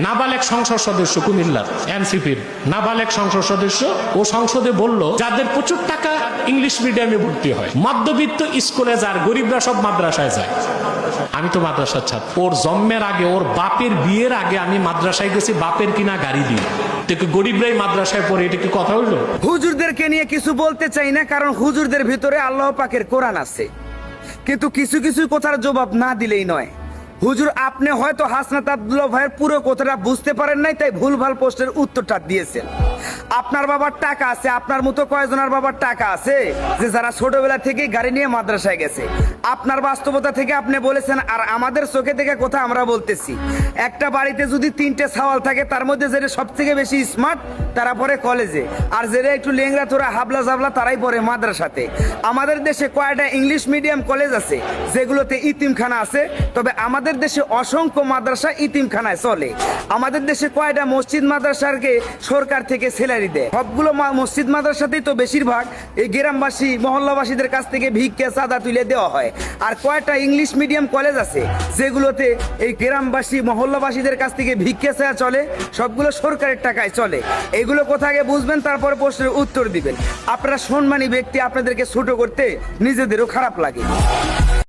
নাবালেক সংসদ সদস্য কুমিল্লার এনসিপির নাবালেক সংসদ সদস্য, ও সংসদে বলল যাদের প্রচুর টাকা ইংলিশ মিডিয়ামে ভর্তি হয়, মধ্যবিত্ত স্কুলে যার, গরিবরা সব মাদ্রাসায় যায়। আমি তো মাদ্রাসার ছাত্র, ওর জন্মের আগে, ওর বাপের বিয়ের আগে আমি মাদ্রাসায় গেছি বাপের কিনা গাড়ি দিয়ে। গরিবরাই মাদ্রাসায় পড়ে, এটা কি কথা হইলো? হুজুরদেরকে নিয়ে কিছু বলতে চাই না, কারণ হুজুরদের ভিতরে আল্লাহ পাকের কোরআন আছে, কিন্তু কিছু কিছু কথার জবাব না দিলেই নয়। হুজুর, আপনি হয়তো হাসনাত আব্দুল্লাহ ভাইয়ের পুরো কথাটা বুঝতে পারেন নাই, তাই ভুলভাল প্রশ্নের উত্তরটা দিয়েছেন। আপনার বাবার টাকা আছে, আপনার মতো কয়জনের বাবার টাকা আছে যে যারা ছোটবেলা থেকে গাড়ি নিয়ে মাদ্রাসায় গেছে? আপনার বাস্তবতা থেকে আপনি বলেছেন, আর আমাদের চোখে থেকে কথা আমরা বলতেছি। একটা বাড়িতে যদি 3টে ছাওয়াল থাকে, তার মধ্যে যেটা সবথেকে বেশি স্মার্ট তারা পড়ে কলেজে, আর যেটা একটু লেংরা তোরা হাবলা জাবলা তারাই পড়ে মাদ্রাসাতে। আমাদের দেশে কয়টা ইংলিশ মিডিয়াম কলেজ আছে যেগুলোতে ইতিমখানা আছে, তবে আমাদের দেশে অসংখ্য মাদ্রাসা ইতিমখানায় চলে। আমাদের দেশে কয়টা মসজিদ মাদ্রাসাকে সরকার থেকে স্যালারি দেয়? সবগুলো মসজিদ মাদ্রাসাতেই তো বেশিরভাগ এই গ্রামবাসী মহল্লাবাসীদের কাছ থেকে ভিক্ষা চাঁদা তুলে দেওয়া হয়। আর কয়টা ইংলিশ মিডিয়াম কলেজ আছে যেগুলোতে এই গ্রামবাসী মহল্লাবাসীদের কাছ থেকে ভিক্ষা চাওয়া চলে? সবগুলো সরকারের টাকায় চলে। এগুলো কোথায় বুঝবেন, তারপরে প্রশ্নের উত্তর দিবেন। আপনারা সম্মানী ব্যক্তি, আপনাদেরকে ছোট করতে নিজেদেরও খারাপ লাগে।